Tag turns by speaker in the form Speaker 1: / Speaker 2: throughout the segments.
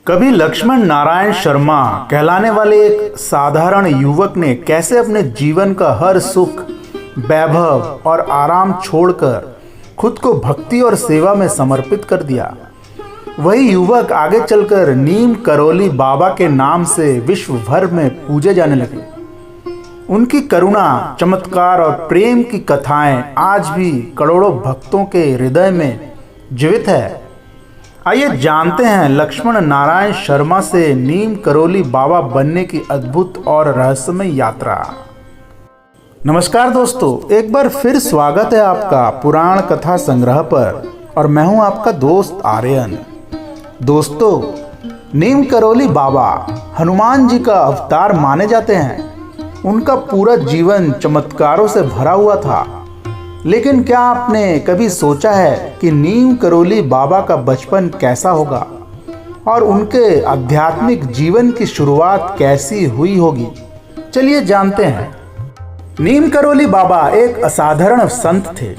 Speaker 1: कभी लक्ष्मण नारायण शर्मा कहलाने वाले एक साधारण युवक ने कैसे अपने जीवन का हर सुख, वैभव और आराम छोड़कर खुद को भक्ति और सेवा में समर्पित कर दिया। वही युवक आगे चलकर नीम करोली बाबा के नाम से विश्व भर में पूजे जाने लगे। उनकी करुणा, चमत्कार और प्रेम की कथाएं आज भी करोड़ों भक्तों के हृदय में जीवित है। आइए जानते हैं लक्ष्मण नारायण शर्मा से नीम करोली बाबा बनने की अद्भुत और रहस्यमय यात्रा। नमस्कार दोस्तों, एक बार फिर स्वागत है आपका पुराण कथा संग्रह पर और मैं हूं आपका दोस्त आर्यन। दोस्तों, नीम करोली बाबा हनुमान जी का अवतार माने जाते हैं। उनका पूरा जीवन चमत्कारों से भरा हुआ था। लेकिन क्या आपने कभी सोचा है कि नीम करोली बाबा का बचपन कैसा होगा और उनके आध्यात्मिक जीवन की शुरुआत कैसी हुई होगी? चलिए जानते हैं। नीम करोली बाबा एक असाधारण संत थे।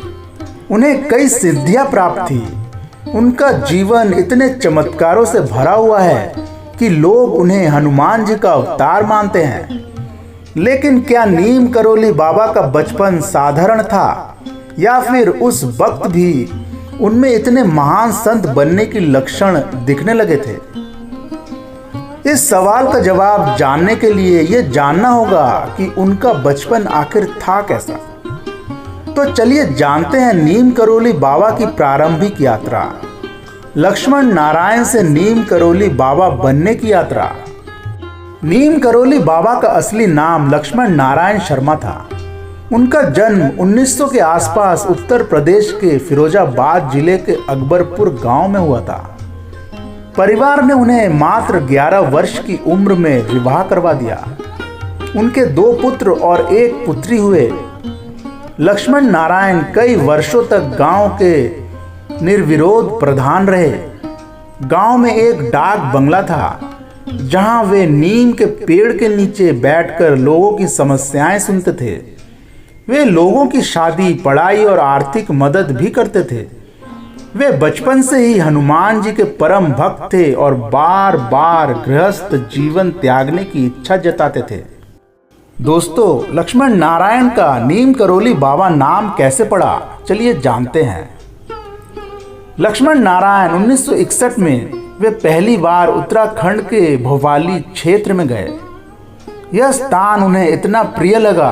Speaker 1: उन्हें कई सिद्धियां प्राप्त थी। उनका जीवन इतने चमत्कारों से भरा हुआ है कि लोग उन्हें हनुमान जी का अवतार मानते हैं। लेकिन क्या नीम करोली बाबा का बचपन साधारण था या फिर उस वक्त भी उनमें इतने महान संत बनने की लक्षण दिखने लगे थे? इस सवाल का जवाब जानने के लिए यह जानना होगा कि उनका बचपन आखिर था कैसा। तो चलिए जानते हैं नीम करोली बाबा की प्रारंभिक यात्रा, लक्ष्मण नारायण से नीम करोली बाबा बनने की यात्रा। नीम करोली बाबा का असली नाम लक्ष्मण नारायण शर्मा था। उनका जन्म 1900 के आसपास उत्तर प्रदेश के फिरोजाबाद जिले के अकबरपुर गांव में हुआ था। परिवार ने उन्हें मात्र 11 वर्ष की उम्र में विवाह करवा दिया। उनके 2 पुत्र और 1 पुत्री हुए। लक्ष्मण नारायण कई वर्षों तक गांव के निर्विरोध प्रधान रहे। गांव में एक डाक बंगला था जहां वे नीम के पेड़ के नीचे बैठकर लोगों की समस्याएं सुनते थे। वे लोगों की शादी, पढ़ाई और आर्थिक मदद भी करते थे। वे बचपन से ही हनुमान जी के परम भक्त थे और बार बार गृहस्थ जीवन त्यागने की इच्छा जताते थे। दोस्तों, लक्ष्मण नारायण का नीम करोली बाबा नाम कैसे पड़ा, चलिए जानते हैं। लक्ष्मण नारायण 1961 में वे पहली बार उत्तराखंड के भोपाली क्षेत्र में गए। यह स्थान उन्हें इतना प्रिय लगा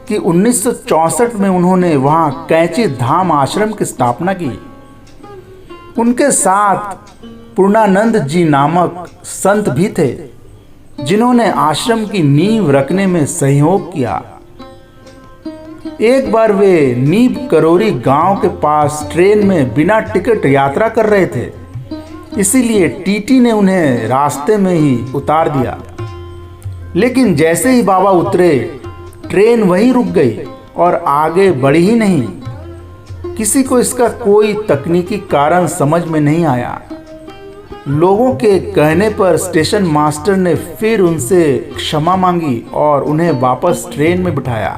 Speaker 1: कि 1964 में उन्होंने वहां कैंची धाम आश्रम की स्थापना की। उनके साथ पूर्णानंद जी नामक संत भी थे जिन्होंने आश्रम की नींव रखने में सहयोग किया। एक बार वे नीम करोली गांव के पास ट्रेन में बिना टिकट यात्रा कर रहे थे, इसीलिए टीटी ने उन्हें रास्ते में ही उतार दिया। लेकिन जैसे ही बाबा उतरे, ट्रेन वहीं रुक गई और आगे बढ़ी ही नहीं। किसी को इसका कोई तकनीकी कारण समझ में नहीं आया। लोगों के कहने पर स्टेशन मास्टर ने फिर उनसे क्षमा मांगी और उन्हें वापस ट्रेन में बिठाया।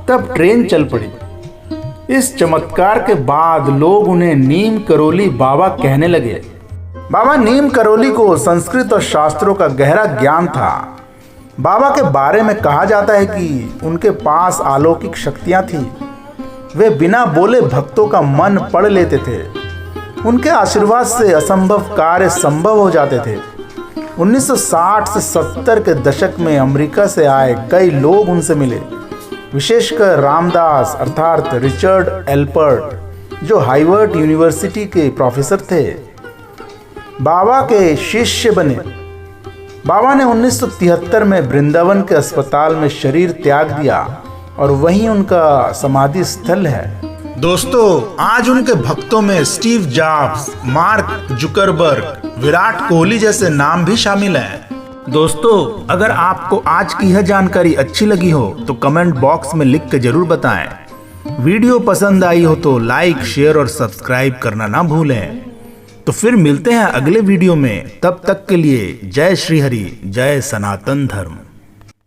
Speaker 1: तब ट्रेन चल पड़ी। इस चमत्कार के बाद लोग उन्हें नीम करोली बाबा कहने लगे। बाबा नीम करोली को संस्कृत और शास्त्रों का गहरा ज्ञान था। बाबा के बारे में कहा जाता है कि उनके पास अलौकिक शक्तियां थीं। वे बिना बोले भक्तों का मन पढ़ लेते थे। उनके आशीर्वाद से असंभव कार्य संभव हो जाते थे। 1960 से 70 के दशक में अमेरिका से आए कई लोग उनसे मिले, विशेषकर रामदास अर्थात रिचर्ड एल्पर्ट, जो हार्वर्ड यूनिवर्सिटी के प्रोफेसर थे, बाबा के शिष्य बने। बाबा ने 1973 में वृंदावन के अस्पताल में शरीर त्याग दिया और वहीं उनका समाधि स्थल है। दोस्तों, आज उनके भक्तों में Steve jobs, mark Zuckerberg, Virat Kohli जैसे नाम भी शामिल हैं। दोस्तों, अगर आपको आज की यह जानकारी अच्छी लगी हो तो कमेंट बॉक्स में लिख कर जरूर बताएं। वीडियो पसंद आई हो तो लाइक, शेयर और सब्सक्राइब करना ना भूलें। तो फिर मिलते हैं अगले वीडियो में। तब तक के लिए जय श्री हरि, जय सनातन धर्म।